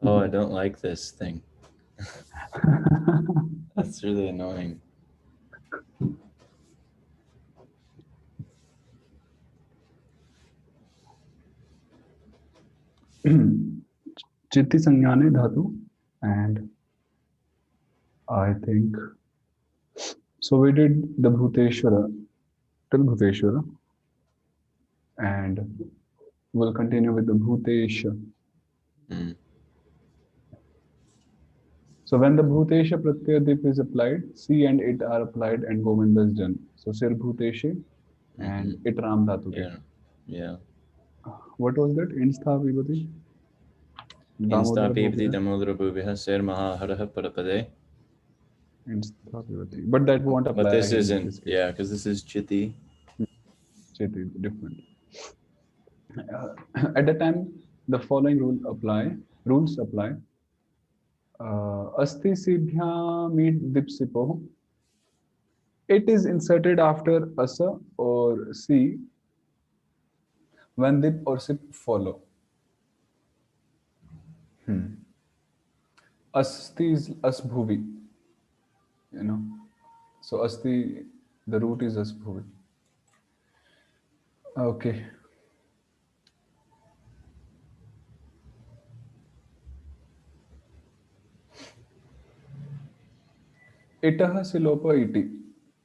Oh, I don't like this thing. That's really annoying. चित्ति संज्ञाने धातु, and I think so. We did the Bhuteshwara till Bhuteshwara, and we'll continue with the Bhutesha. Mm. So when the Bhutesha Pratyaya Dip is applied, C and it are applied and Govinda is done. So Sir Bhuteshe and it Ram Dhatu ke. Yeah. Yeah. What was that? Instha Vibhati? Damodara Instapipti Bhuvya. Damodara Bhuvya Sir Mahaharaha Parapade. Instha Vibhati. But that won't But apply this here in isn't, this case. yeah, because this is Chiti. Cheti, different. At the time, the following rules apply. Asti Sibhyamid Dipsipo. It is inserted after Asa or Si when Dip or Sip follow. Asti is Asbhuvi, you know. So Asti, the root is Asbhuvi. Okay. Itaha silopa iti.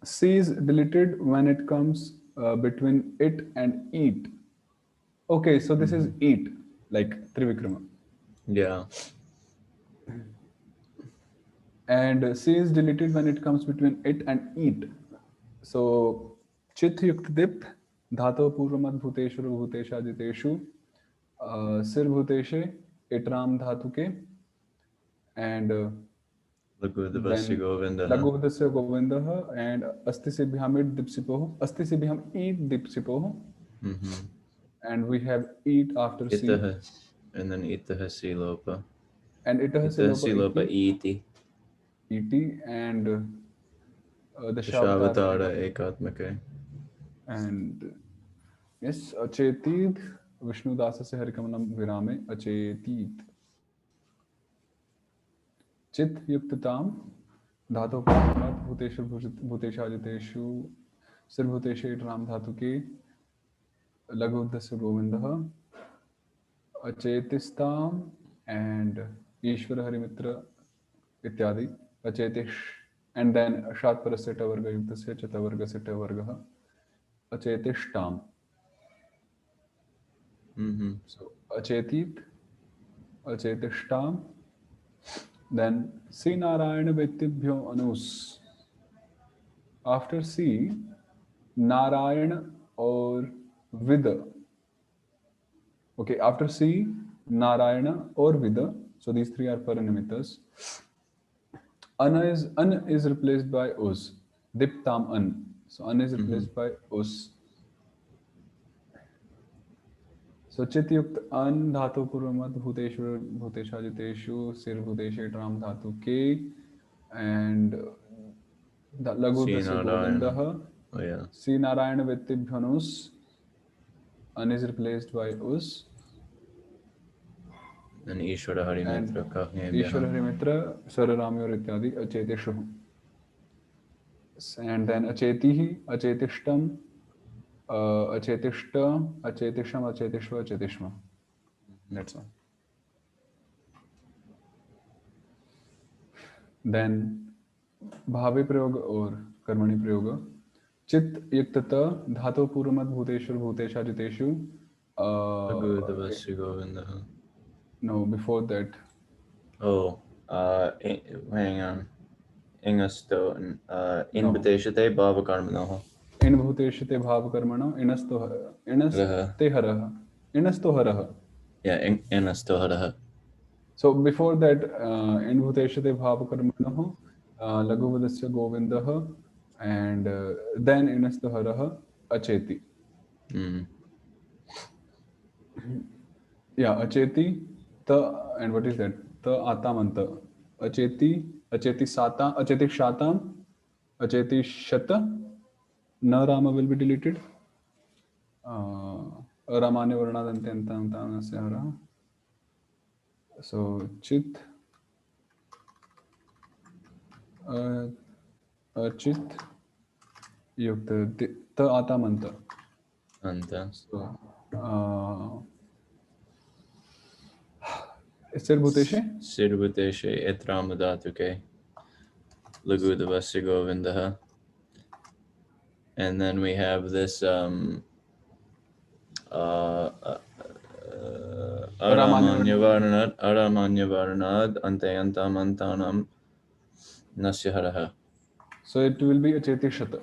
C is deleted when it comes between it and eat. Okay, so this is eat, like Trivikrama. Yeah. And C is deleted when it comes between it and eat. So chit yukt dip, dhato purvamat bhuteshu bhutesha jiteshu, sir bhuteshe, itram dhatu ke, and Lagudavasya then Govindaha. Laguvadasya Govindaha and Asti Sibhyamid Dipsipoh. Asti Sibhyam eat Dipsipoh. Mm-hmm. And we have eat after C. Itaha. And then Itaha Silopa. And Itaha Itaha Silopa Silopa iti, Iti. iti, and the Shavatara Dashavatara Ekatma. Ekatmake. And yes, Achetid, Vishnu Dasa se Harikamanam Virame, Achetid. Chit Yuktatam, Dhato Purvat, Bhuteshu Bhuteshajiteshu, Sir Bhuteshe Ram Dhatu ke, Lagudasya Govindaha, Achetistam, and Ishvara Harimitra इत्यादि अचेतिश and then shat parasya tavarga yuktasya chatavarga se tavarga achetishtam. Mm-hmm. So achetit, achetishtam, then C Narayana Vettibhyo Anus. After C, Narayana or Vida. Okay, after C, Narayana or Vida. So these three are paranimittas. An is replaced by us. Diptam an. So an is Mm-hmm. replaced by us. So चित युक्त अन धातु पूर्वमत भूतेश्वर भूतेशाजितेषु सिर भूतेशे राम धातु के and लघु दस्य Sinarayana. गोविंदः Oh, yeah. C Narayan व्यक्तिभ्यनुस an is replaced by us And Ishvara and Harimitra Ishwar Kahnebhyaha. हरिमित्र सररामी और इत्यादि अचेतेषु and then achetihi achetishtam achetishta achetisham achetishva achetishma. That's all. Then भावे प्रयोग और कर्मणि प्रयोग चित युक्त धातु पूर्वमत भूतेषु भूतेशा जितेषु Lagudavasya Govindaha. no before that Oh, hang on. Ingasto, no Inbiteshate Bhavakarmanoha. इन भूतेषु ते भाव कर्मण इनस्तो Raha. इनस्ते हरः इनस्तो हरः. Yeah, Inasto Haraha. So before that इन भूतेषु ते भाव कर्मणः लघुवदस्य गोविन्दः and then इनस्तो हरः अचेति. Mm. Yeah, acheti ta and what is that? Ta atamanta. Acheti, acheti sata, acheti shatam, acheti shata. Na rama will be deleted. Ramane varnadante antantanasya hara. So chit, chit युक्त त आता मंत. Anta. So Sir Bhuteshe? Sirbhuteshe etramadatuke. Lagudavasya govindaha. And then we have this Aramanyavarnad Antayantamantanam Nasyaharaha. So it will be Acheti Shata.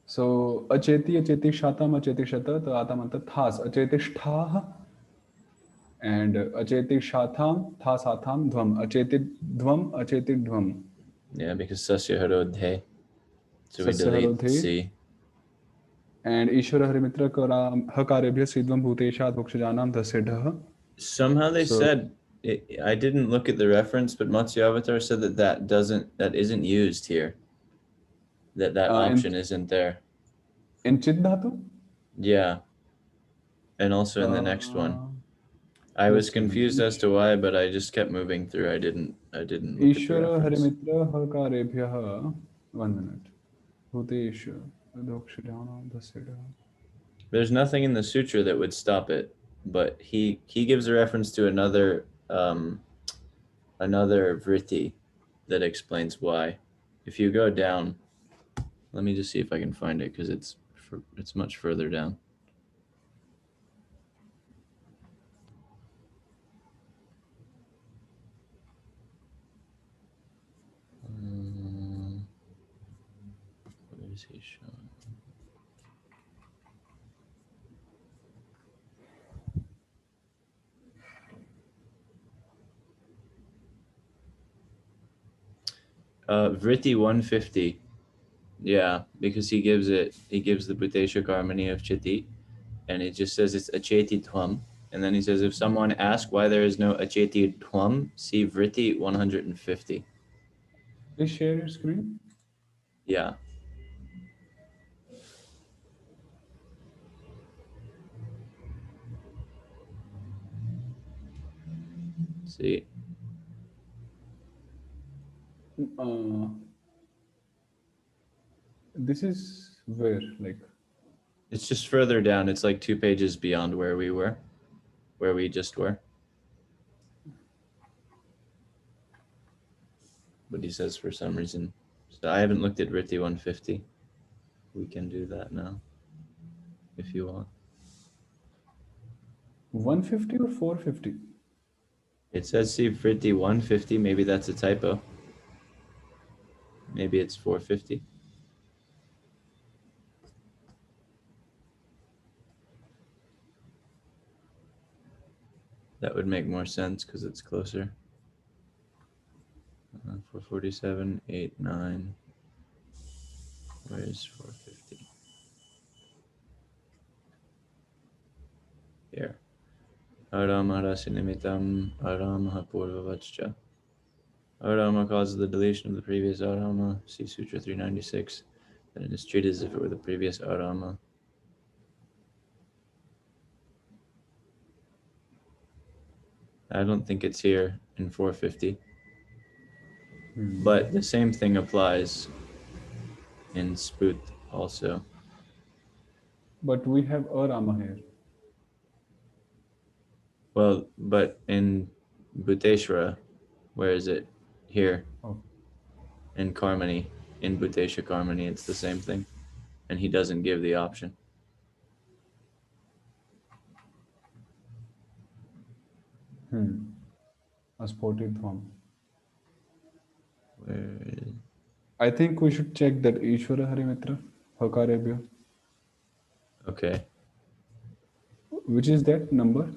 So Acheti Shatam Acheti Shata to Atamanta Thas Acheti Shtha and Acheti Shatham Thas Atham Dhvam Acheti Dhvam. Yeah, because Sasyaharodhe. So we Sasyaharodhe. delete C. And Ishvara Harimitra Hakarebhya Sidvam Bhutesha Dhokshajanam Dhasedha. Somehow they said, I didn't look at the reference, but Matsyavatar said that isn't used here. That option isn't there. In Chit Dhatu? Yeah. And also in the next one. I was confused as to why, but I just kept moving through. I didn't look at the Ishvara reference. Harimitra Hakarebhya. 1 minute. Bhutesha Dhokshajanam Dhasedha. There's nothing in the sutra that would stop it, but he gives a reference to another vritti that explains why. If you go down, let me just see if I can find it because it's much further down. Where is he showing? Vritti 150. Yeah, because he gives the Bhutesha harmony of Chiti, and it just says it's Acheti Twam. And then he says, if someone asks why there is no Acheti Twam, see Vritti 150. Please share your screen. Yeah. See. This is where, like? It's just further down. It's like 2 pages beyond where we just were. But he says for some reason. So I haven't looked at Vritti 150. We can do that now, if you want. 150 or 450? It says see Vritti 150. Maybe that's a typo. Maybe it's 450. That would make more sense because it's closer. 447, 8, 9. Where's 450? Here. Arama rasinimitam arama purvavachcha. Arama causes the deletion of the previous arama. See Sutra 396. Then it is treated as if it were the previous arama. I don't think it's here in 450. But the same thing applies in Sput also. But we have Arama here. Well, but in Bhuteshwara, where is it? Here. Oh. In Karmani, in Bhutesha Karmani, it's the same thing. And he doesn't give the option. A spotted thumb. Where is... I think we should check that Ishvara Harimitra Hakarebhya. Okay. Which is that number?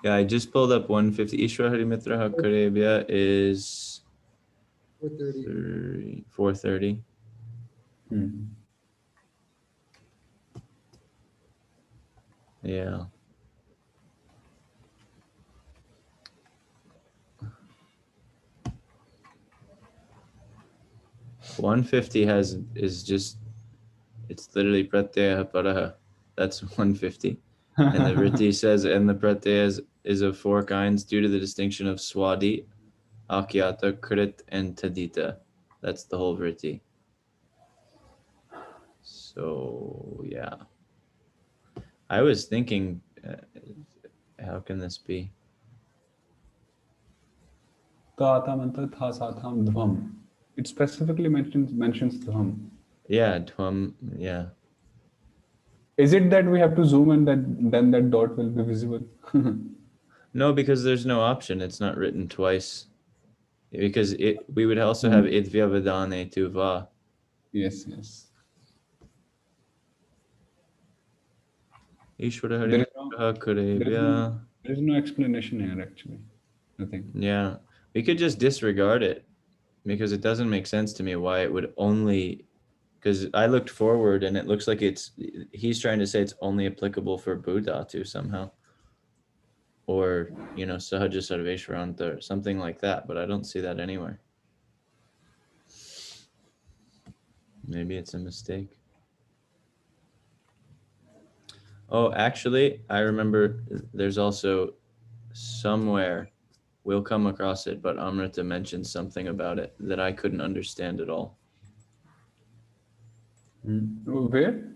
Yeah, I just pulled up 150. Ishvara Harimitra Hakarebhya is 430. Yeah. $150 is just, it's literally pratyaya paraha. That's 150. And the vritti says, and the pratyaya is of four kinds due to the distinction of swadi, akyata, krit, and tadita. That's the whole vritti. So, yeah. I was thinking, how can this be? Dhvam. It specifically mentions dhvam. Yeah, dvam, yeah. Is it that we have to zoom and then that dot will be visible? No, because there's no option. It's not written twice. Because we would also have idvya vadane tu va. Yes, yes. Ishvara There Hari Kurevya. is no explanation here actually. Nothing. Yeah, we could just disregard it because it doesn't make sense to me why it would only. Because I looked forward and it looks like he's trying to say it's only applicable for Buddha too somehow. Or, Sahaja Sarveshwaranta or something like that, but I don't see that anywhere. Maybe it's a mistake. Oh, actually, I remember there's also somewhere, we'll come across it, but Amrita mentioned something about it that I couldn't understand at all. Where?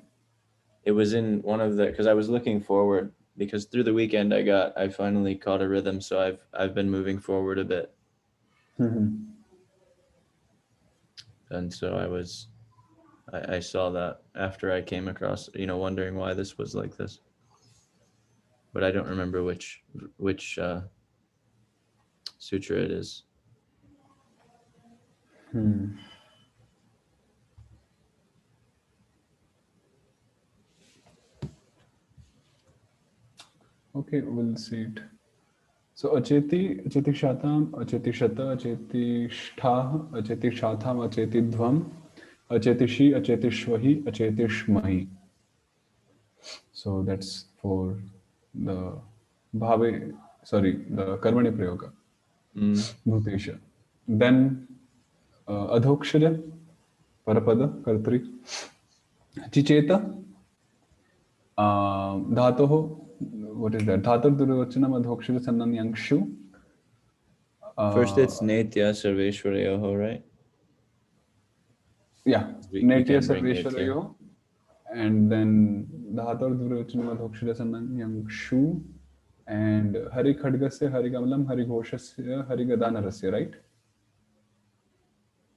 It was in one of because I was looking forward because through the weekend I finally caught a rhythm, so I've been moving forward a bit. And so I saw that after I came across, wondering why this was like this. But I don't remember which sutra it is. Okay, we'll see it. So acheti, achetikshatam, achetishata, achetishthah, achetishatham, achetidhvam, achetishi, achetishvahi, achetishmahi. So that's for the bhave, the karmani prayoga, bhutesha. Then adhokshara, parapada, kartri, chicheta, dhatoho, what is that? Dhatur durvachanam adhokshara sannanyangshu. First, it's Netya Sarveshwarayoho, right? Yeah, We Netya can bring Netya. Sarveshwarayo. And then Dhatur durvachanam adhokshara sannanyangshu. And Hari Khadgasya, Hari Kamalam, Hari Ghoshasya, Hari Gadanarasya, right?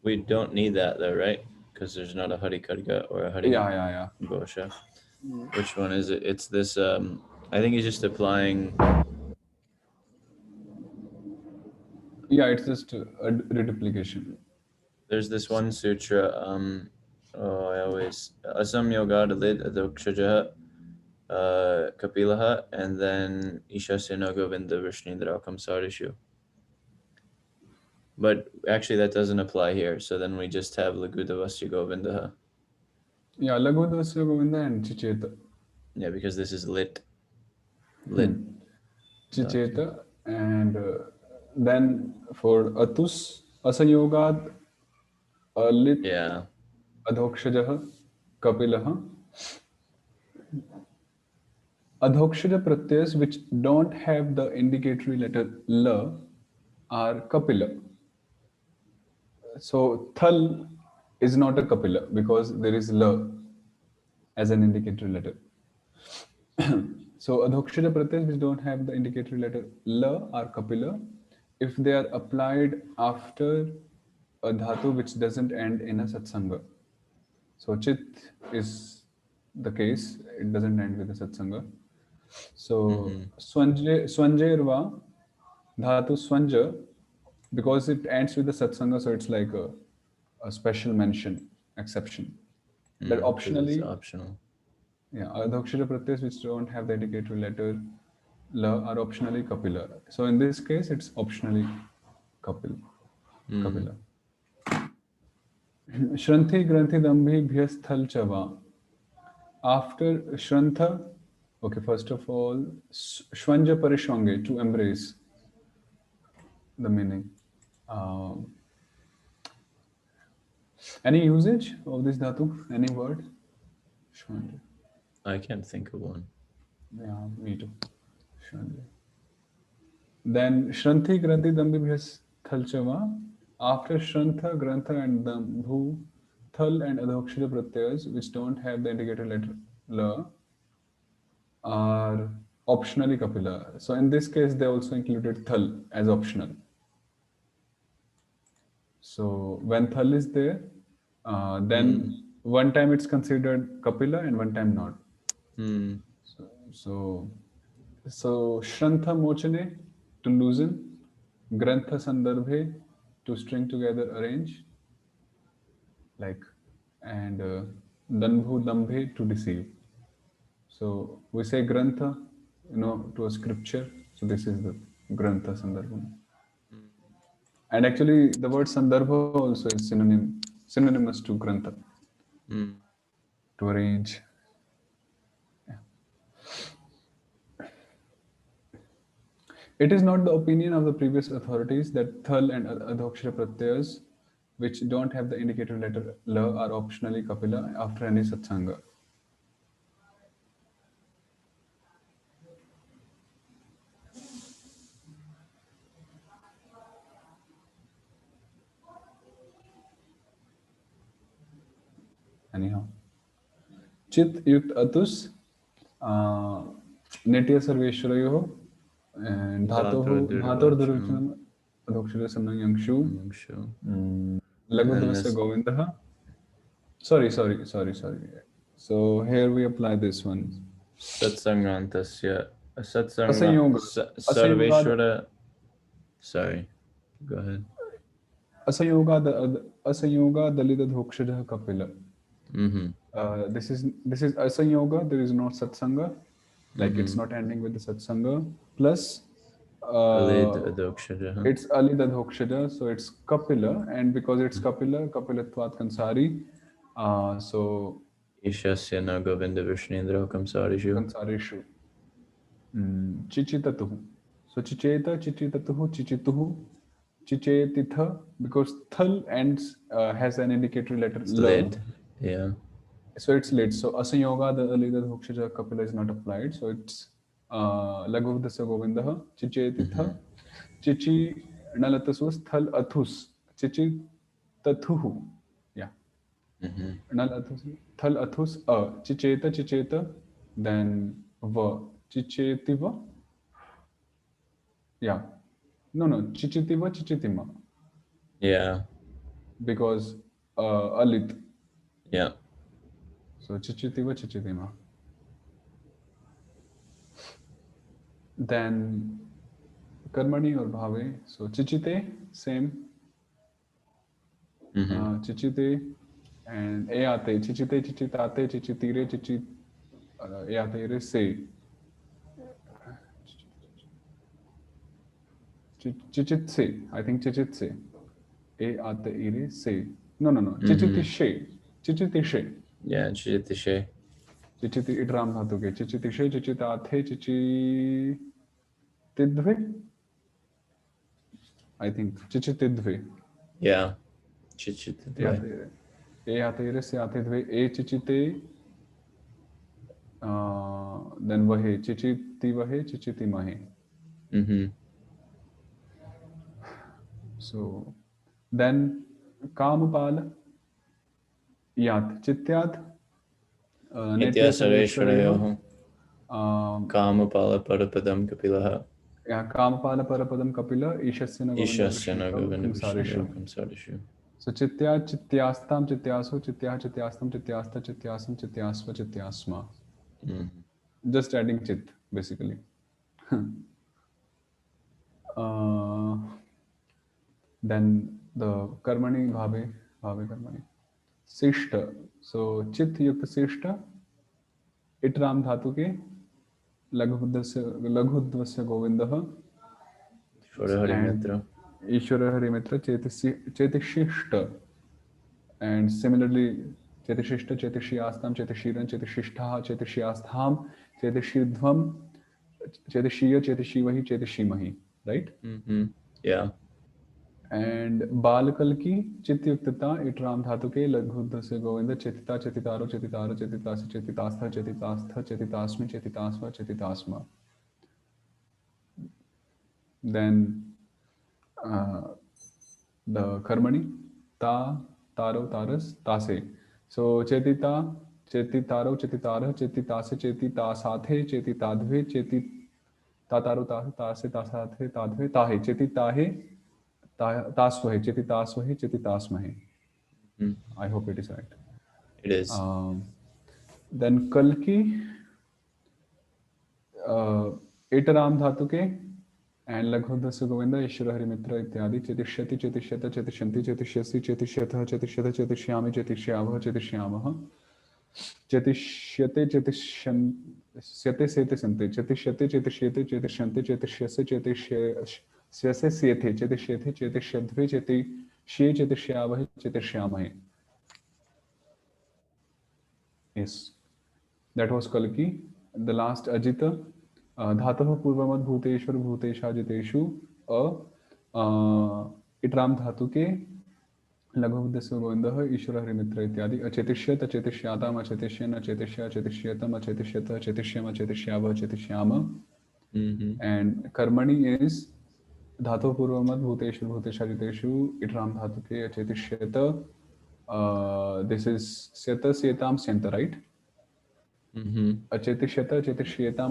We don't need that though, right? Because there's not a Hari Khadga or a Hari Yeah. Ghosha. Which one is it? It's this. I think he's just applying. Yeah, it's just a reduplication. There's this one sutra. I always Asam Yoga Lid Adokshaja Kapilaha, and then Isha Sena Govinda Vishnindra Kamsarishu. But actually, that doesn't apply here. So then we just have Lagudavasya Govinda. Yeah, Lagudavasya Govinda and Chicheta. Yeah, because this is lit. Chicheta. And then for Atus, Asayogad, Lit, Yeah. Adhokshajah, Kapilaha. Adhokshara pratyas which don't have the indicatory letter la are kapila. So thal is not a kapila because there is la as an indicatory letter. So adhokshara pratyas which don't have the indicatory letter la are kapila if they are applied after a dhatu which doesn't end in a satsanga. So chit is the case, it doesn't end with a satsanga. So Swanjerva, Dhatu Swanja, because it ends with the Satsanga, so it's like a special mention, exception. That optionally, It's optional. yeah, Adhokshara Pratyas which don't have the indicatory letter La are optionally Kapila. So in this case, it's optionally Kapila. Shranthi Granthi Dambhi Bhyasthal Chava. After Shrantha, okay, first of all, Shvanja Parishwange, to embrace the meaning. Any usage of this dhatu? Any word? Shvanja. I can't think of one. Yeah, me too. Shranti. Then Shranti Granthi Dambibhyas Thalchava. After Shrantha, Grantha, and Dambhu, Thal and Adhokshara pratyas, which don't have the indicator letter La, are optionally Kapila. So in this case, they also included Thal as optional. So when Thal is there, then one time it's considered Kapila and one time not. Hmm. So, so Shrantha Mochane to loosen, Grantha Sandarbhe to string together, arrange, like, and Danbhu Dambhe to deceive. So we say Grantha, to a scripture. So this is the Grantha Sandarbha. And actually, the word Sandarbha also is synonymous to Grantha, Hmm. to arrange. It is not the opinion of the previous authorities that Thal and Adhokshara pratyas, which don't have the indicator letter La, are optionally Kapila after any satsanga. Anyhow, Chit Yukt Atus, uh, Netya Sarveshwarayo, and Dhator Dhatur Durvachanam, Adhokshara Samnang Yangshu, Sure. And then Lagudvasya this Govindaha. Sorry. So here we apply this one. Satsangantasya Asanyoga. Asanyoga. Sarveshwara. Sorry, go ahead. Asanyoga Dalida Dhokshada Kapila. Mm-hmm. This is Asanyoga. There is no satsanga, like it's Mm-hmm. not ending with the satsanga. Plus, Alid uh, Adokshara. it's Alida Dhokshada, so it's Kapila, and because it's Kapila, Kapilatvat Kansari, so Ishasya na Govinda Vishnendra Kamsarishu. Kansarishu. Chichitatuhu. So Chichitatuhu, Chichituhu, Chichetitha, because Thal ends has an indicatory letter L. Slid. Yeah. So it's late. So Asanyoga, the earlier the Hokshaja Kapila is not applied. So it's Laguvdasya Govindaha, Chichetitha, Chichi Nalatasus, Thal Athus, Chichi Tathuhu. Yeah. Nal Athus, Thal Athus, Chicheta, then Va, Chichetiva. Yeah. No, Chichitiva, Chichitima. Yeah. Because Alit. Yeah. So Chichitiva, Chichitima. Then Karmani or Bhave. So Chichite, same. Chichite and Eate. Chichite, Chichitate, Chichitire, Eatere, se. Chichitse. I think Chichitse. Eateire, se. No. Chichitishe. Chichitishe. Yeah. Chitishe. Chichiti idram dhatu ke. Chichitishe, Chichitate, Chichitidve. I think Chichitidve. Yeah. Chichitidve. Eatere se atidve. E Chichite. Then Vahe. Chichiti Vahe, Chichiti Mahe. Mm-hmm. So then Kamapala Yat Chityat Nitya Nitya Sarveshwarayo Kamapala Parapadam Kapilaha. Kamapala Parapadam Kapila Ishasya Govinda Ishasya na Govinda Vishnendra Kamsarishu. So Chitya Chityastam Chityasu Chitya Chityastam Chityasta Chityasam Chityasva Chityasma. Just adding Chit basically. Then the Karmani Bhave Karmani. Sishta. So Chit Yukta Sishta. Itram Dhatu ke Laghudvasya Govindaha Shvara and Harimitra. Ishwara Harimitra Chetishishta. And similarly, Chetishishta, Chetishyastam, Chetishiran, Chetishishtaha, Chetishyastham, Chetishidhvam, Chetishiya, Chetishivahi, Chetishimahi. Right? Mm-hmm. Yeah. And बाल कल की चित युक्तता इटराम धातु के लघुद्ध से Govind चितिता चितितारो चितितारो चितितास चितितास्थ चितितास्थ चितितास्मि चितितास्व चितितास्मा. Then the karmani ta taro taras tase. So chetita chetitaro chetitara chetitase chetitasathe chetitadve cheti tataro tase tasathe tadve tahe chetitahe tasvahe chetitasvahe chetitasmahe. I hope it is right. It is. Then कल की eight Ram धातु के and लघु से गोविंद ईश्वर हरिमित्र इत्यादि चेतिष्यति चेतिष्यत चेतिष्यन्ति चेतिष्यसि चेतिष्यथ चेतिष्यत चेतिष्यामि चेतिष्यावः चेतिष्यामः चेतिष्यते चेतिष्यन्ते सेते सन्ते चेतिष्यते चेतिष्यते चेतिष्यन्ते चेतिष्यसे चेतिष्यसे सेथे चेतिष्यथे चेतिष्यध्वे चेतिष्ये चेतिष्यावः चेतिष्यामहे. Yes, that was Kalki. The last Ajita. Dhataha पूर्वमद Bhuteshwar भूतेशाजितेषु इटराम धातु के लघु उद्देश्य गोविंदः ईश्वर हरिमित्र इत्यादि अचेतिष्यत अचेतिष्याताम अचेतिष्यन अचेतिष्य अचेतिष्यतम अचेतिष्यत अचेतिष्यम अचेतिष्याव अचेतिष्याम. And कर्मणि is धातु पूर्वमद भूतेश्वर भूतेशाजितेषु इटराम धातु के अचेतिष्यत. This is syata syetam syanta, right? Achetishyata achetisyetam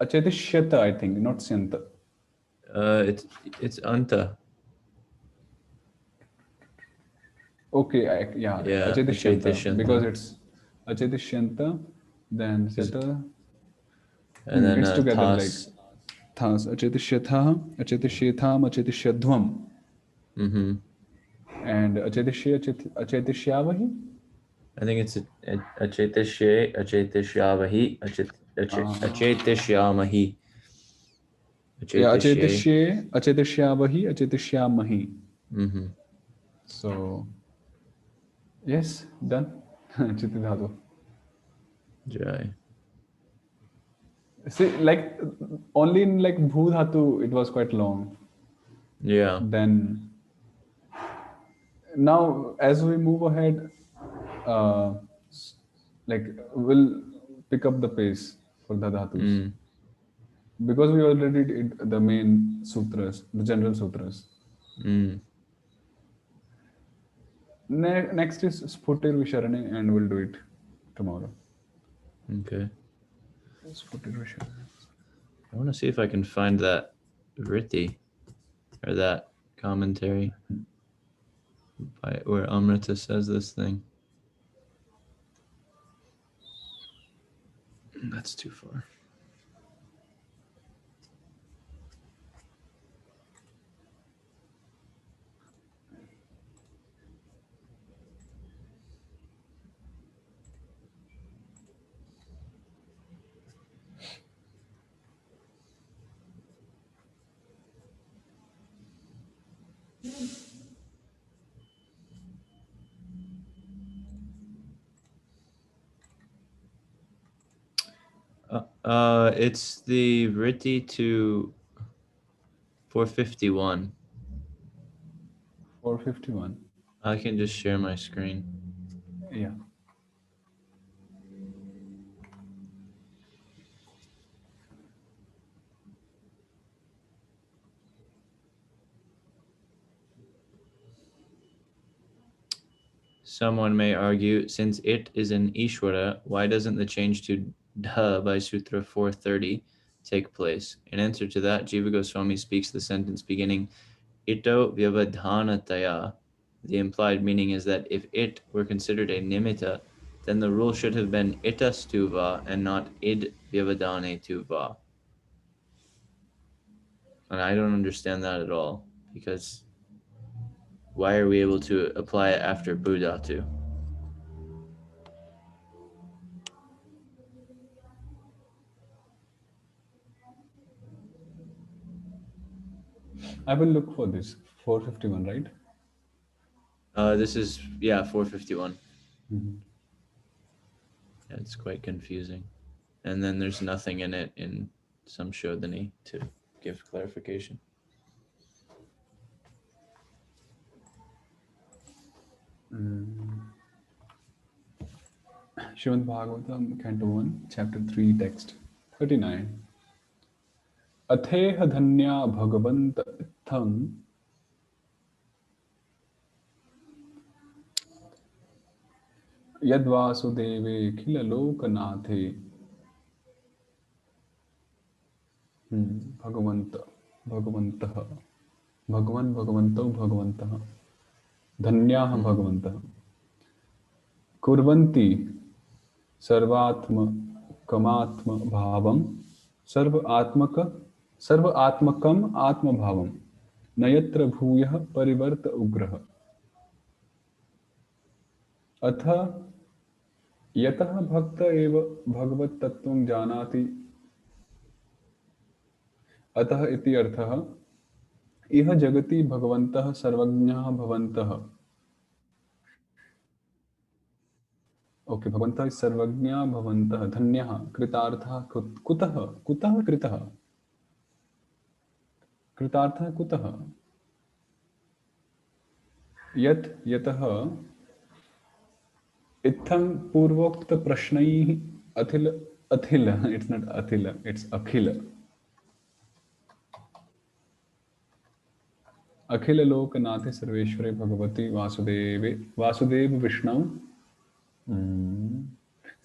achetishyata, I think, not syanta. It's anta. Okay, yeah, achetishyanta, achetishyanta. because it's achetishyanta, then syata, and then it's together tas. like thas achetishyatha achetisyetam achetishyadhvam. And achetishyavahi. I think it's achetishye achetishyavahi achetishyamahi. Yeah, achetishye achetishyavahi achetishyamahi. So yes, done. Chiti dhatu. Jai. See, like only in like bhu dhatu it was quite long. Yeah. Then now as we move ahead, like we'll pick up the pace for the dhatus. Because we already did the main sutras, the general sutras. Next is Sputir Visharane, and we'll do it tomorrow. Okay. Sputir Visharane. I want to see if I can find that Vritti or that commentary by where Amrita says this thing. That's too far. It's the Vritti to 451. 451. I can just share my screen. Yeah. Someone may argue, since it is an Ishvara, why doesn't the change to Dha by Sutra 430 take place? In answer to that, Jiva Goswami speaks the sentence beginning, Ito Vyavadhanataya. The implied meaning is that if it were considered a nimitta, then the rule should have been itastuva and not id vyavadane tuva. And I don't understand that at all, because why are we able to apply it after Buddhatu? I will look for this. 451, right? This is, 451. Yeah, it's quite confusing. And then there's nothing in it in Samshodhani to give clarification. Srimad Bhagavatam, Canto 1, Chapter 3, Text 39. Atheha dhanya bhagavant itham yadvasudeve khila lokanathe. Bhagavanta, Bhagavantah, Bhagavan, Bhagavanto, Bhagavantah, Dhanyah Bhagavantah. Kurvanti सर्वात्म कमात्म भावम सर्व आत्मकम आत्म भावम नयत्र भूयः परिवर्त उग्रः अथ यतः भक्त एव भगवत तत्त्वं जानाति अतः इति अर्थः इह जगति भगवन्तः सर्वज्ञः भवन्तः. ओके, भगवन्तः सर्वज्ञा भवन्तः धन्यः कृतार्थः कुतः कुतः कृतः कृतार्थः कुतः यत् यतः इत्थं पूर्वोक्त प्रश्नैः अथिल अथिल इट्स नॉट अथिल इट्स अखिल अखिल लोकनाथे सर्वेश्वरे भगवती वासुदेवे वासुदेव विष्णु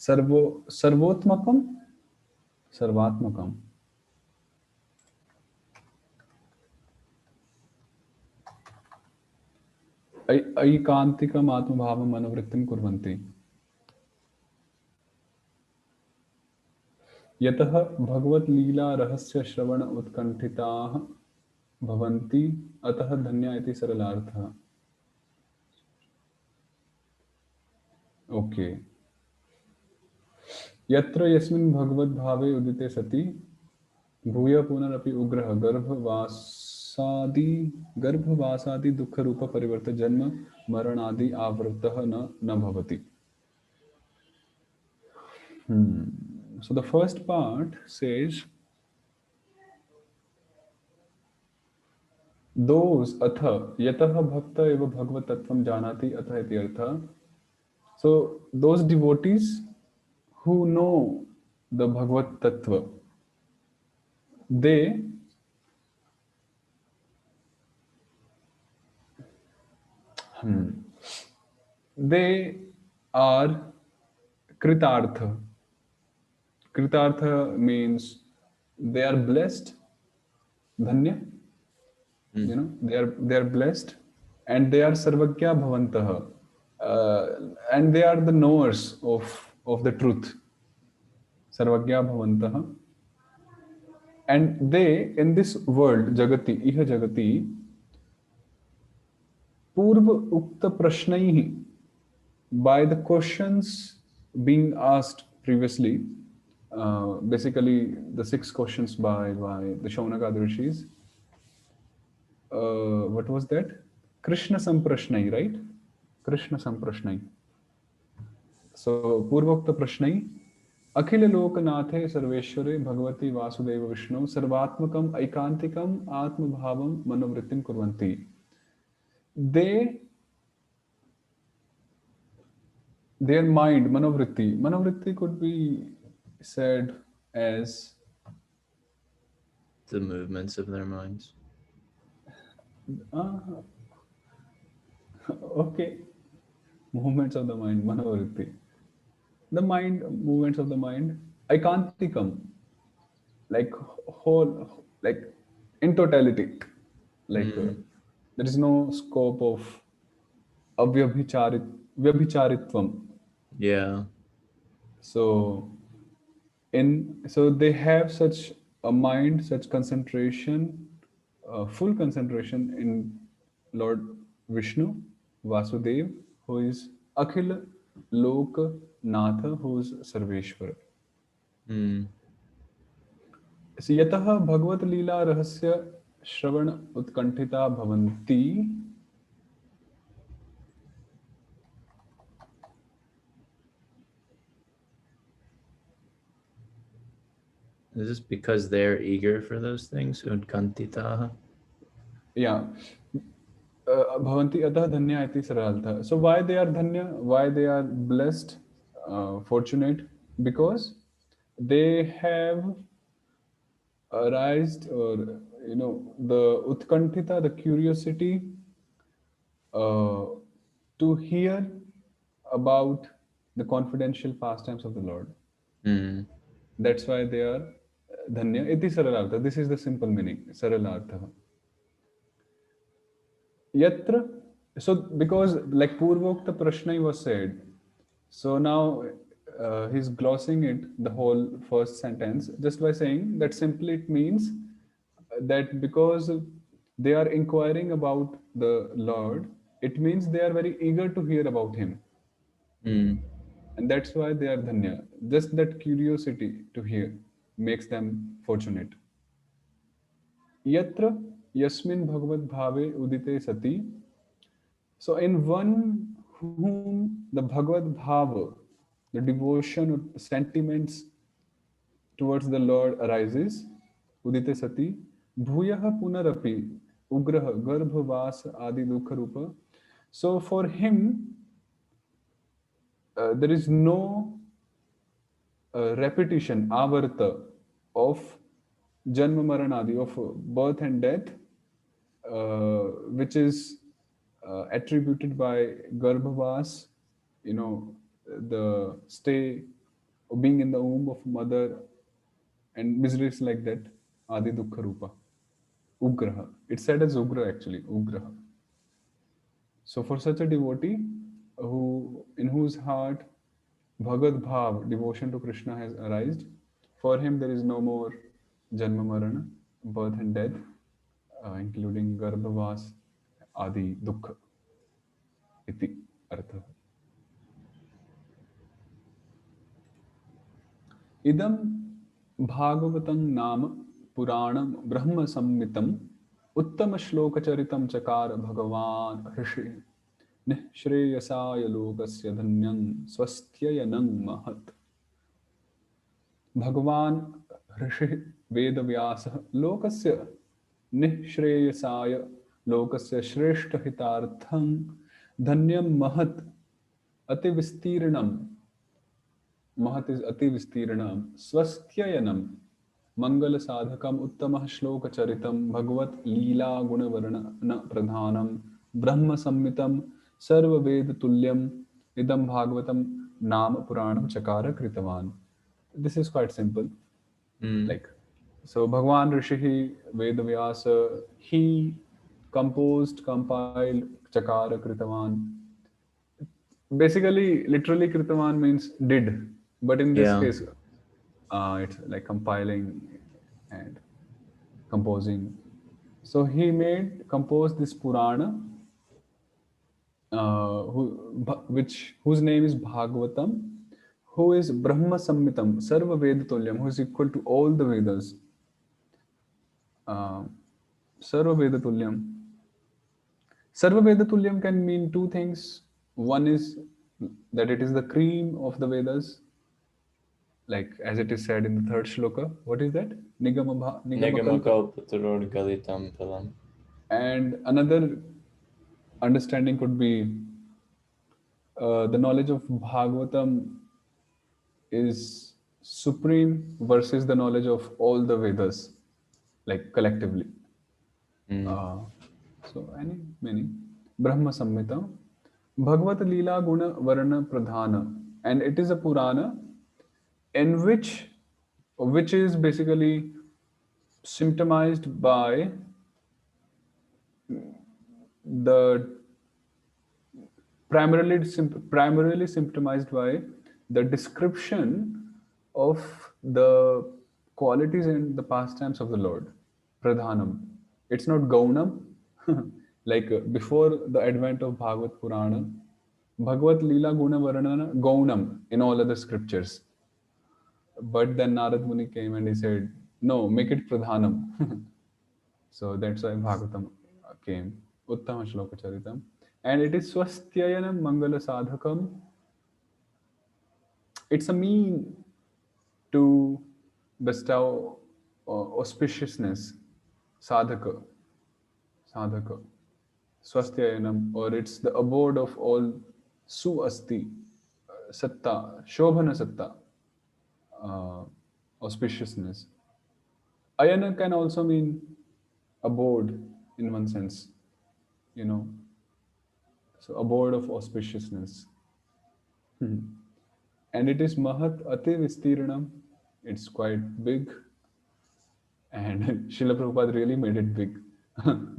सर्वो सर्वोत्मकम सर्वात्मकम ऐकांतिकम आत्मभावम अनुवृत्तिं कुर्वन्ति यतः भगवत लीला रहस्य श्रवण उत्कंठिताः भवन्ति अतः धन्या इति सरलार्थः. ओके. यत्र यस्मिन् भगवद् भावे उदिते सति भूय पुनरपि उग्रः गर्भवासादि दुःख रूप परिवर्त जन्म मरणादि आवृतः न भवति. So the first part says those atha yatah bhakta eva bhagavad tattvam janati atha iti artha. So those devotees who know the Bhagavad Tattva, they are kritartha. Kritartha means they are blessed. Dhanya. You know, they are blessed, and they are sarvagya bhavantah, and they are the knowers of the truth. Sarvagya bhavantah, and they in this world jagati iha jagati purva ukta prashnaihi, by the questions being asked previously, basically the 6 questions by the Shaunaka Rishis. What was that? Krishna Samprashnai, right? Krishna Samprashnai. So, Purvokta Prashnai, Akhila Lokanathe Sarveshware Bhagavati Vasudeva Vishnu Sarvatmakam Aikantikam Atma Bhavam Manovrittim Kurvanti. Their mind, Manovritti could be said as the movements of their minds. Okay. Movements of the mind, Manovritti. The mind, movements of the mind, Aikantikam, like whole, like in totality, like there is no scope of vyabhicharitvam. Yeah. So they have such a mind, such concentration, full concentration in Lord Vishnu, Vasudev, who is Akhil Loka Natha, who is Sarveshwara. So yatah Bhagavad Leela Rahasya Shravan Utkantita Bhavanti. Is this because they're eager for those things? Utkantitaha? Yeah. bhavanti atah dhanya iti saraltha. So why they are dhanya, why they are blessed, fortunate? Because they have arised, or the utkantita, the curiosity, uh, to hear about the confidential pastimes of the Lord. Mm. That's why they are dhanya iti saralartha. This is the simple meaning, saralartha. Yatra, so because like Purvokta Prashna was said, so now he's glossing it, the whole first sentence, just by saying that simply it means that because they are inquiring about the Lord, it means they are very eager to hear about Him. Mm. And that's why they are dhanya. Just that curiosity to hear makes them fortunate. Yatra yasmin bhagavad bhave udite sati. So, in one whom the Bhagavad Bhava, the devotion or sentiments towards the Lord arises, Udite Sati, Bhuyaha Punarapi, Ugraha, Garbhavas, Adi Dukha Rupa. So, for him, there is no repetition, avarta, of Janma Maranadi, of birth and death, which is attributed by Garbhavas, the stay of being in the womb of mother and miseries like that, Adi Dukkha Rupa, Ugraha. It's said as Ugra actually, Ugraha. So for such a devotee in whose heart Bhagavad Bhav, devotion to Krishna has arisen, for him there is no more Janma Marana, birth and death, including Garbhavas, Adi Dukkha. Iti Artha. Idam Bhagavatam Nam Puranam Brahma Sammitam Uttama Shloka Charitam Chakar Bhagavan Rishi Nishreyasaya Lokasya Dhanyam Swastyayanam Mahat. Bhagavan Rishi Vedavyasa Lokasya Nishreyasaya Lokasya Shreshta Hitartham Dhanyam Mahat Ati Vistirnam. Mahat is Ati Vistirnam Swastyayanam Mangala Sadhakam Uttamah Shloka Charitam Bhagavat Leela Gunavarana Pradhanam Brahma Sammitam Sarva Ved Tulyam Idam Bhagavatam Nam Puranam Chakara Kritavan. This is quite simple. Mm. Like, so Bhagwan Rishi Vedavyasa, he composed, compiled Chakara Kritavan. Basically, literally, Kritavan means did, but in this Yeah. case, it's like compiling and composing. So he composed this Purana, whose name is Bhagavatam, who is Brahma Sammitam, Sarva Vedatulyam, who is equal to all the Vedas. Uh, Sarva Vedatulyam. Sarva Vedatulyam can mean two things. One is that it is the cream of the Vedas, like as it is said in the third shloka. What is that? Nigama Kalpa. Nigamakalpatarod Galitam Palam. And another understanding could be the knowledge of Bhagavatam is supreme versus the knowledge of all the Vedas, like collectively. Mm. So any meaning. Brahma Samhita, Bhagavad Leela Guna Varana Pradhana, and it is a Purana in which is basically symptomized by the primarily symptomized by the description of the qualities and the pastimes of the Lord. Pradhanam. It's not Gaunam. Like before the advent of Bhagavad Purana, Bhagavad Leela Guna Varnana Gaunam in all other scriptures. But then Narad Muni came and he said, no, make it Pradhanam. So that's why Bhagavatam came. Uttama Shloka Charitam. And it is Swastyayanam Mangala Sadhakam. It's a mean to bestow auspiciousness. Sadhaka. Sadhaka. Swastyayanam, or it's the abode of all Suasti, Satta, Shobhana Satta, uh, auspiciousness. Ayana can also mean abode in one sense, you know, so abode of auspiciousness. Hmm. And it is Mahat Ati Vistirnam, it's quite big, and Srila Prabhupada really made it big.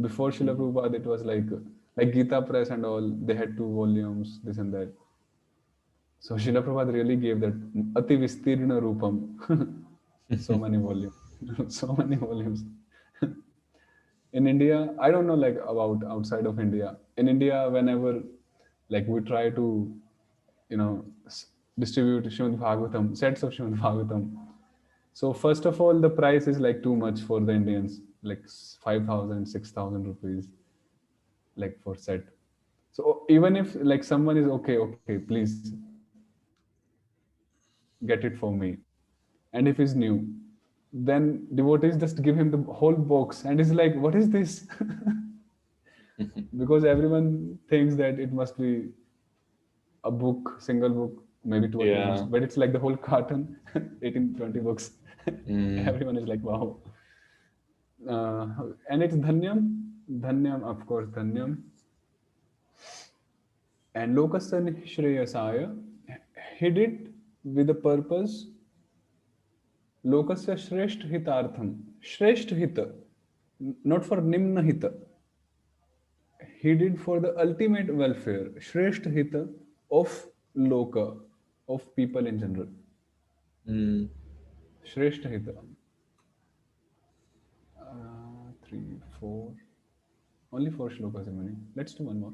Before Srila Prabhupada, it was like Gita Press and all, they had 2 volumes, this and that. So Srila Prabhupada really gave that Ati Vistirna Rupam. So many volumes. So many volumes. In India, I don't know like about outside of India. In India, whenever like we try to, you know, distribute Srimad Bhagavatam, sets of Srimad Bhagavatam. So first of all, the price is like too much for the Indians, like 5,000, 6,000 rupees, like for set. So even if like someone is okay, please get it for me. And if he's new, then devotees just give him the whole box and he's like, what is this? Because everyone thinks that it must be a book, single book, maybe 2 or 3 books, Yeah. but it's like the whole carton, 18, 20 books. Everyone is like, wow. And it's Dhanyam. Dhanyam, of course, Dhanyam. And Lokasya Shreyasaya, he did with the purpose Lokasya Shresht Hitartham. Shresht Hita, not for Nimna Hita. He did for the ultimate welfare, Shresht Hita of Loka, of people in general. Mm. Shresht Hita. 3, 4. Only 4 shlokas remaining. Let's do one more.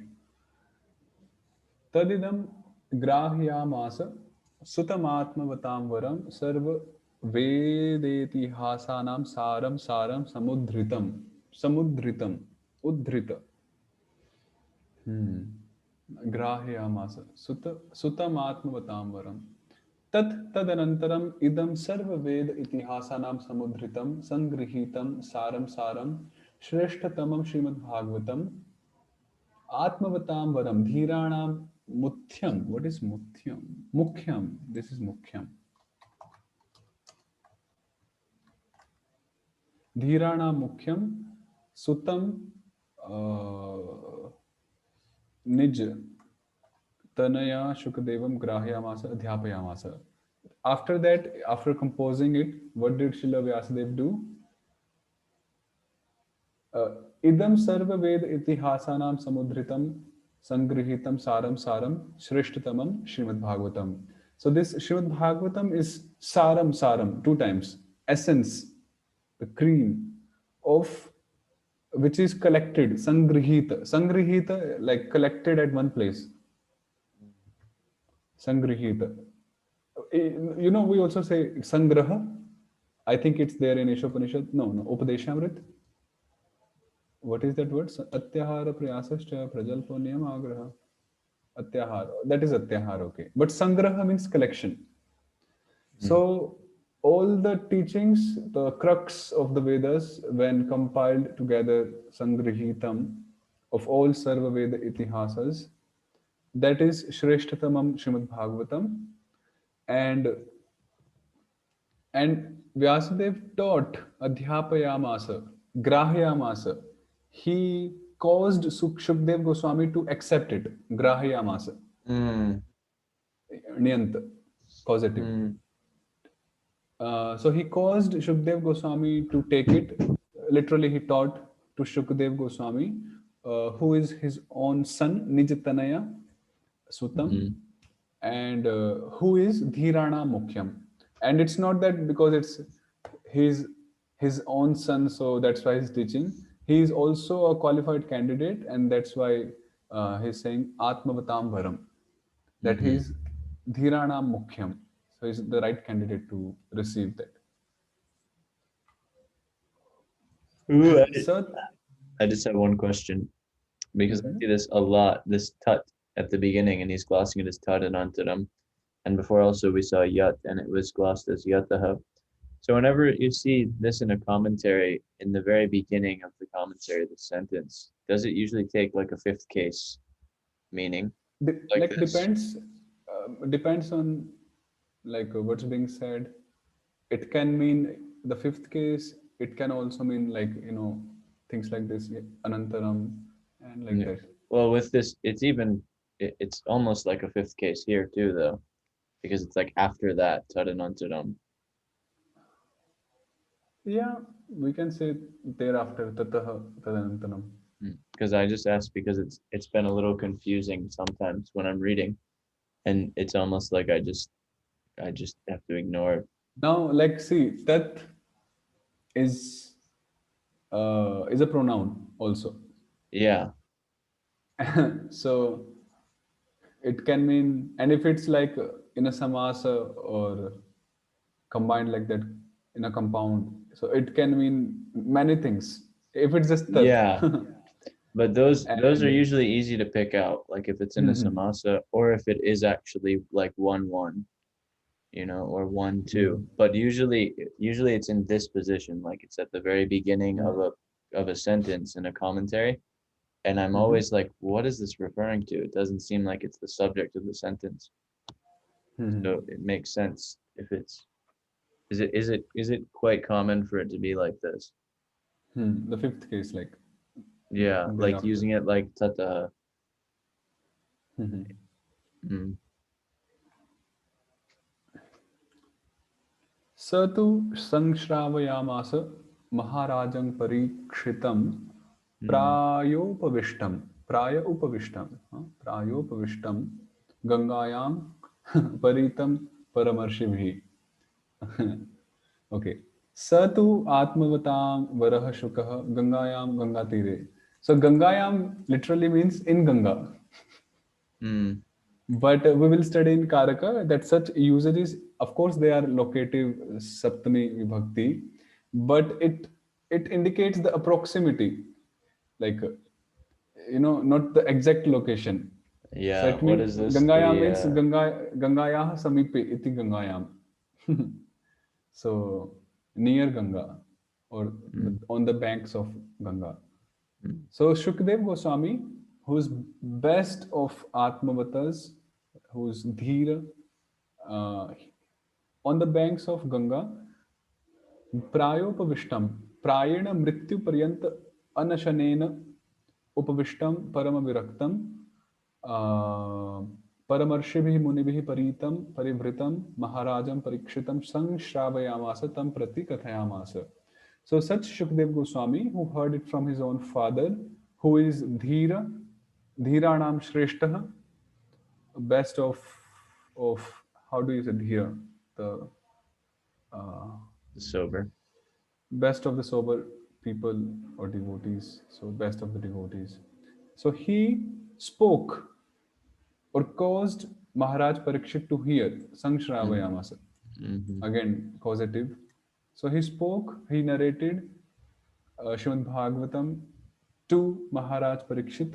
Tadidam grahyamasa sutamatmavatam varam sarva vedetihasanam saram samudritam. Samudritam. Udrita. Grahyamasa sutamatmavatam varam. Tadanantaram idam sarva ved itihasanam samudritam sangrihitam saram shreshtatamam Srimad Bhagavatam Atmavatam varam dhiranam muthyam. What is muthyam? Mukhyam. This is mukhyam. Dhiranam mukhyam sutam nij tanaya shukadevam grahyamasa adhyapayamasa. After that, after composing it, what did Srila Vyasadeva do? Idam sarva ved itihasanam samudritam sangrihitam saram shreshtatamam Srimad Bhagavatam. So this Srimad Bhagavatam is saram 2 times, essence, the cream of which is collected, sangrihita like collected at one place, sangrihita. You know, we also say sangraha. I think it's there in Ishopanishad. No, Upadeshamrit. What is that word? Atyahara prayasascha prajalponyam agraha. Atyahara. That is atyahara, okay. But sangraha means collection. So all the teachings, the crux of the Vedas, when compiled together, sangrihitam, of all Sarva Veda itihasas, that is Shreshtatamam Srimad Bhagavatam. And Vyasadev taught Adhyapayamasa, Grahyamasa. He caused Shukdev Goswami to accept it, Grahyamasa. Niyanta, positive. So he caused Shukdev Goswami to take it. Literally, he taught to Shukdev Goswami, who is his own son, Nijatanaya Sutam, and who is Dhirana Mukhyam. And it's not that because it's his own son, so that's why he's teaching. He is also a qualified candidate, and that's why he's saying Atmavatam Varam, that he's Dhirana Mukhyam. So he's the right candidate to receive that. I just have one question, because I see this a lot, this tat at the beginning, and he's glossing it as tat and antaram. And before also we saw yat, and it was glossed as yataha. So whenever you see this in a commentary, in the very beginning of the commentary, the sentence, does it usually take like a fifth case meaning like Like this? depends on like what's being said. It can mean the fifth case. It can also mean like things like this, anantaram, and like Yeah. that. Well, with this, it's almost like a fifth case here too, though, because it's like after that, tadanantaram. Yeah, we can say thereafter tatah tadanantaram. Because I just asked because it's been a little confusing sometimes when I'm reading, and it's almost like I just have to ignore. Now, like, see, that is is a pronoun also. Yeah. So it can mean, and if it's like in a samasa or combined like that in a compound, so it can mean many things. If it's just tat, Yeah. But those are and usually easy to pick out, like if it's in a samasa or if it is actually like 1-1, or 1-2. But usually it's in this position, like it's at the very beginning of a sentence in a commentary. And I'm always like, what is this referring to? It doesn't seem like it's the subject of the sentence. So it makes sense if it's is it quite common for it to be like this? the fifth case, like Yeah, like thereafter. using it like tata. Mm, स तु संश्रावयामास महाराजं परीक्षितं mm, प्राय उपविष्टम प्रायोपविष्टम गंगायां परितं परमर्षिभिः. Okay. स तु आत्मवतां वरः शुकः गंगायां गंगातीरे. So गंगायां literally means in Ganga. mm, But we will study in Karaka that such usages, of course, they are locative Saptami Vibhakti, but it indicates the approximity, like not the exact location. So yeah. it What means is this? Gangayam The means Gangayah Samipe iti Gangayam. So near Ganga or mm, on the banks of Ganga. mm, So Shukdev Goswami, who's best of Atmavatas, who's Dhira, uh, on the banks of Ganga, Prayopavishtam, Prayena Mrityu Paryant Anashanena Upavishtam Paramaviraktam Paramarshibhi Munibihi Paritam Parivritam Maharajam Parikshitam Sanshravayamasa Tam Prati Kathayamasa. So such Shukdev Goswami, who heard it from his own father, who is Dhira, Dhiranam Shrestha, best of how do you say Dhira? The uh, sober. best of the sober people or devotees. So best of the devotees. So he spoke or caused Maharaj Parikshit to hear Mm, Sangshravayamasa. mm-hmm, Again, causative. So he spoke, he narrated Srimad Bhagavatam to Maharaj Parikshit,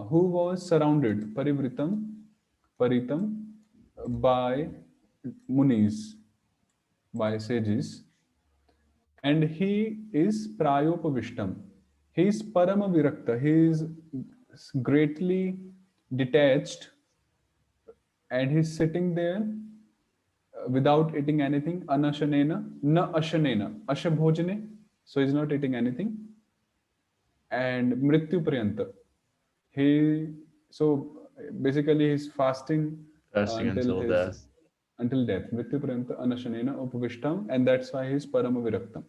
who was surrounded, Paritam, by munis, by sages, and he is Prayopavishtam. He is Parama Virakta. He is greatly detached and he's sitting there without eating anything. Anashanena, na ashanena, ashabhojane. So he's not eating anything. And Mrityu Priyanta. He so basically he's fasting fasting until until his death. until death. Mrityu Priyanta Anashanena Upavishtam, and that's why he's Parama Viraktam.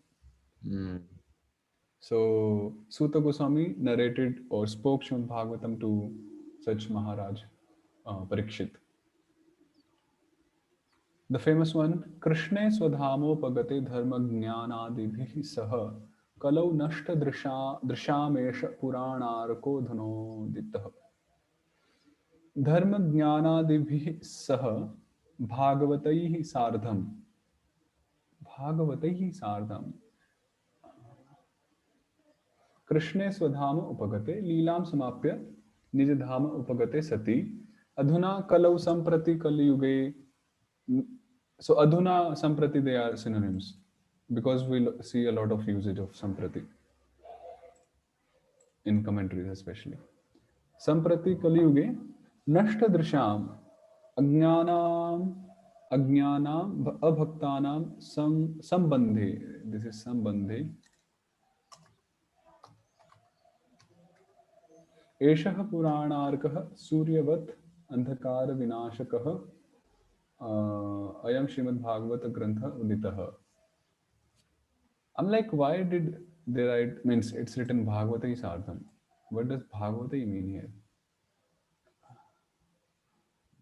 Mm, So Suta Goswami narrated or spoke Srimad Bhagavatam to such Maharaj Parikshit. The famous one, Krishne Swadhamopagate Dharma Jnanadibhi Saha Kalau Nashta Drishamesha Puranarko Dhanoditah. Dharma Jnanadibhi Saha Bhagavataihi Sardham. Bhagavataihi Sardham. कृष्णे स्वधाम उपगते लीलां समाप्य निजधाम उपगते सति अधुना कलौ संप्रति कलयुगे So adhuna, samprati, they are synonyms because we see a lot of usage of samprati in commentaries especially. Samprati Kaliyuge Nashta Drisham Ajnanam Ajnanam Abhaktanam Sambandhe. This is Sambandhe. एषः पुराणार्कः सूर्यवत् अंधकार विनाशकः अयं श्रीमद्भागवत ग्रंथ उदितः. I'm like, why did they write? Means it's written Bhagavata Sartham. What does Bhagavata mean here?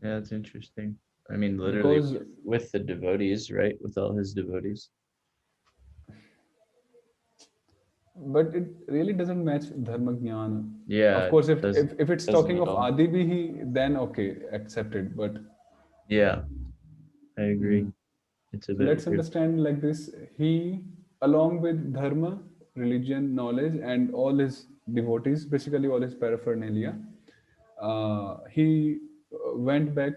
Yeah, that's interesting. I mean, literally Because with the devotees, right? With all his devotees. but it really doesn't match dharma jnana. Yeah. Of course, it if it's doesn't talking at of all. Adibihi, then okay, accepted. But Yeah, I agree. It's a so bit let's weird. understand like this. He, along with dharma, religion, knowledge, and all his devotees, basically all his paraphernalia, he went back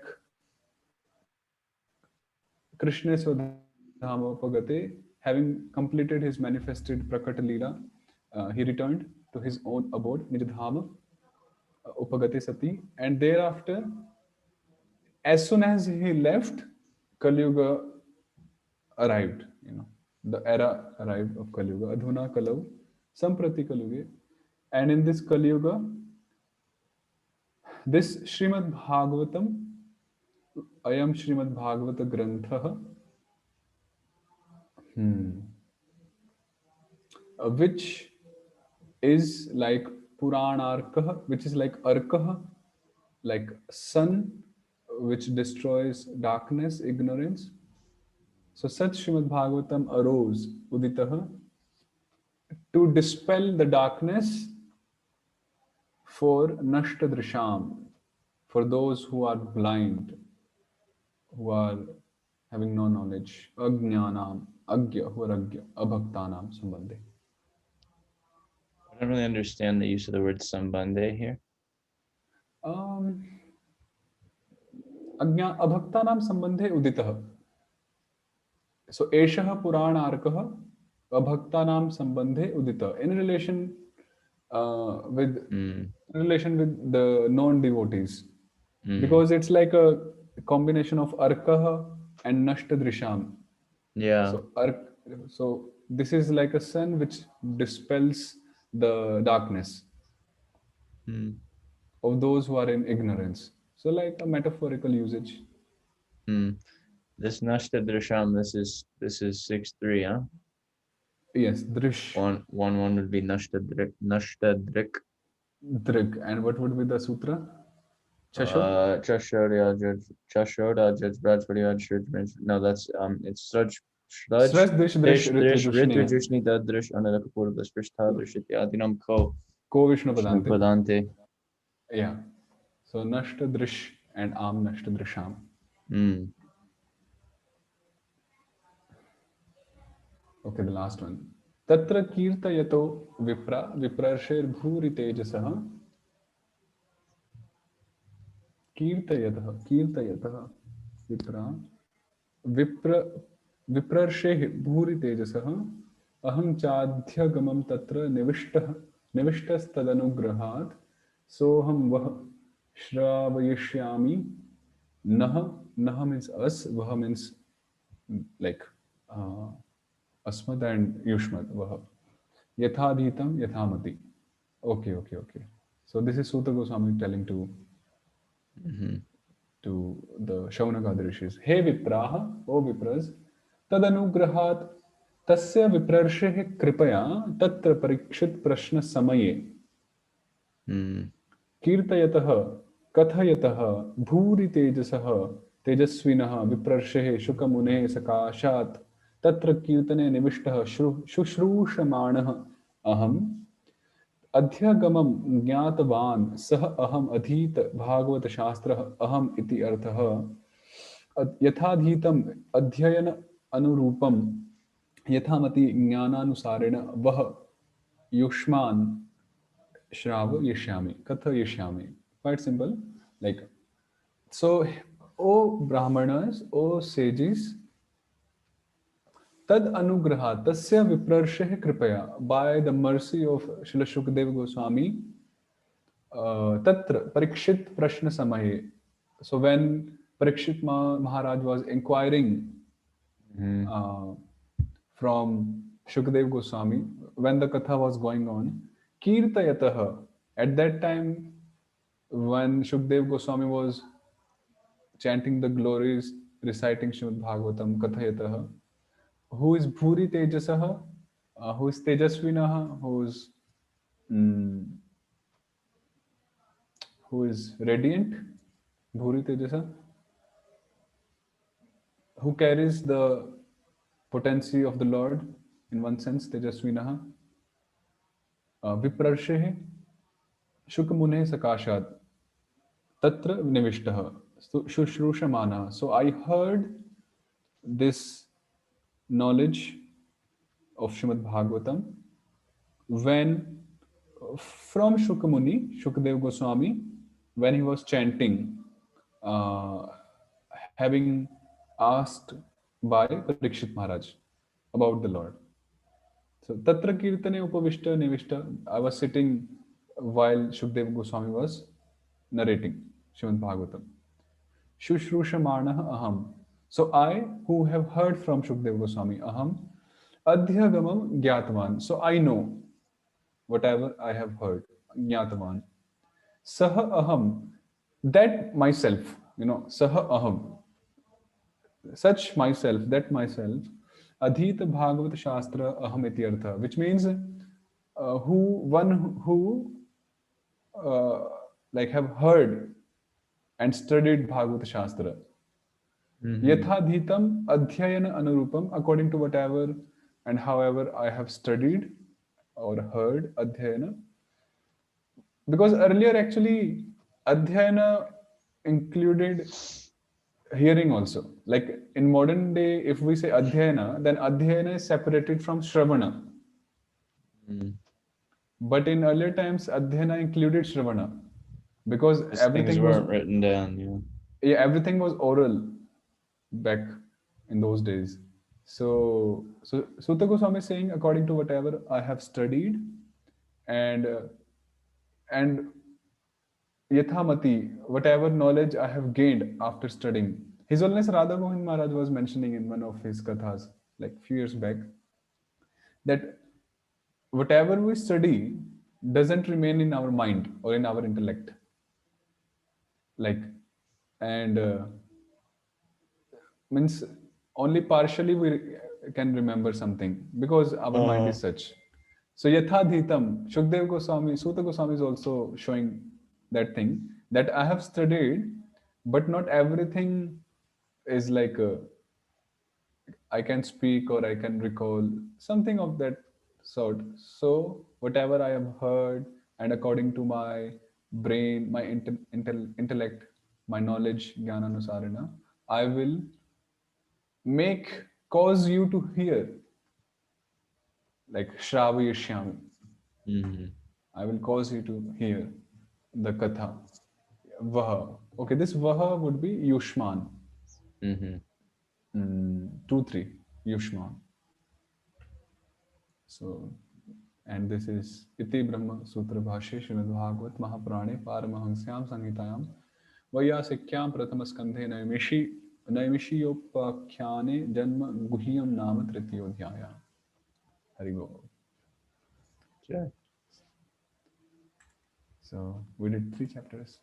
Krishna Swadhamopagate, having completed his manifested Prakat Leela, he returned to his own abode, Nijdhama, Upagate Sati, and thereafter, as soon as he left, Kali Yuga arrived. The era arrived of Kali Yuga. Adhuna Kalau, Samprati Kali Yuga. And in this Kali Yuga, this Srimad Bhagavatam, Ayam Srimad Bhagavata Grantha, which is like Puranarkah, which is like Arkah, like sun, which destroys darkness, ignorance. So such Srimad Bhagavatam arose, Uditah, to dispel the darkness for Nashtadrisham, for those who are blind, who are having no knowledge, Ajnanam, Agya, who are Agya, Abhaktanam, Sambandhe. I don't really understand the use of the word sambandhe here. Abhaktanam Sambandhe Uditah. So Eshah Puranarkah Abhaktanam Sambandhe Udita. In relation with the non-devotees. Because it's like a combination of Arkah and Nashtadrisham. Yeah. So this is like a sun which dispels the darkness of those who are in ignorance. So like a metaphorical usage. This Nashtadrisham, this is 6-3, huh? Yes, Drish. 1-1 would be Nashtadrik. Drik. And what would be the sutra? Chashod? Chashoda Jaj no, that's it's Sraj Sraj Drish Drish Ritvijushni. Ritvijushni Dadrish Anadakapur Dasprishta Drishiti Adinam Ko Ko Vishnu Padante. Padante. Yeah. So Nashta Drish and Am Nashta Drisham. Okay, the last one. Tatra Kirtayato Vipra Viprarshir Bhuri Tejasah Kirtayatah Vipra Viprarsheh Bhuri Tejasah Aham Chadhyagamam Tatra Nivishtastadanugраhat Soham Vah Shravayishyami Naha means us, Vaha means like Asmad and Yushmad. Vaha. Yathadhitam Yathamati. Okay. So this is Suta Goswami telling to the Shaunaka rishis. He Vipraha, O Vipras, Tadanugrahat Tasya Viprarshe Kripaya Tatra Parikshit Prashna Samaye. Kirtayatah Kathayatah Bhuri Tejasah Tejasvinaha Viprarshe Shukamune Sakashat Tatra Kirtane Nivishtaha Shushrushamanah Aham अध्यगमं ज्ञातवान् सह अहम अधीत भागवत शास्त्र अहम इति अर्थः यथाधीतम अध्ययन अनुरूपम यथामति ज्ञानानुसारेण वह युष्मान श्रावयिष्यामि कथयिष्यामि. Quite simple. Like, so, O Brahmanas, O sages, Tad anugraha tasya viprarshe kripaya. By the mercy of Srila Shukadeva Goswami, tatra Parikshit Prashna Samahe. So when Parikshit Maharaj was inquiring uh, from Shukadeva Goswami, when the katha was going on, Kirtayataha, at that time when Shukadeva Goswami was chanting the glories, reciting Srimad Bhagavatam, Kathayataha, who is Bhuri Tejasaha, who is Tejasvinaha, mm, who is radiant, Bhuri Tejasa, who carries the potency of the Lord, in one sense, Tejasvinaha, Viprarshehe, Shukmune Sakashat, Tatra Nivishtaha, Shushrushamana. So I heard this knowledge of Srimad Bhagavatam when from Shukamuni, Shukadeva Goswami, when he was chanting, uh, having asked by Parikshit Maharaj about the Lord. So Tatra Kirtane Upavishta Nivishta, I was sitting while Shukadeva Goswami was narrating Srimad Bhagavatam. Shushrushamanaha aham. So I, who have heard from Shukadeva Goswami, aham, adhyagamam gyatvan. So I know whatever I have heard, gyatvan. Saha aham, that myself, saha aham, such myself, that myself, adhita bhagavat shastra aham ityartha, which means one who like have heard and studied Bhagavad Shastra. Yathadhitam adhyayana anurupam, according to whatever and however I have studied or heard adhyayana. Because earlier actually adhyayana included hearing also. Like in modern day, if we say adhyayana, then adhyayana is separated from shravana. But in earlier times, adhyayana included shravana because things weren't written down. Yeah, everything was oral back in those days. So Sutta Goswami is saying, according to whatever I have studied, and Yathamati, whatever knowledge I have gained after studying. His Holiness Radha Mohan Maharaj was mentioning in one of his kathas, like few years back, that whatever we study doesn't remain in our mind or in our intellect. Like, and means only partially we can remember something because our mind is such. So Yathadhitam, Shukdev Goswami, Suta Goswami is also showing that thing that I have studied, but not everything is like I can speak or I can recall something of that sort. So whatever I have heard, and according to my brain, my intellect, my knowledge, Jnananusarana, I will cause you to hear, like Shravayashyami. I will cause you to hear the katha. Vaha. Okay, this Vaha would be Yushman. 2-3. Yushman. So, and this is Iti Brahma Sutra Bhashya Srimad Bhagavat Mahapurane Paramahansyam Sanghitayam Vayasakyam Pratamaskandhe Naimishiyopakhyaane Janma Guhyam Nama Tritiyodhyaya. Hari Go. Sure. So we did 3 chapters.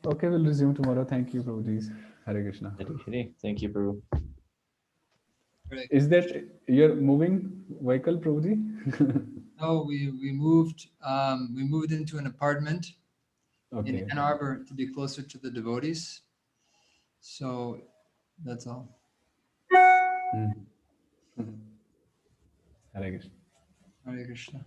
Okay, we'll resume tomorrow. Thank you, Prabhuji. Hare Krishna. Thank you, Prabhu. Is that your moving vehicle, Prabhuji? No, we moved into an apartment in Ann Arbor to be closer to the devotees. So that's all. Hare Krishna. Hare Krishna.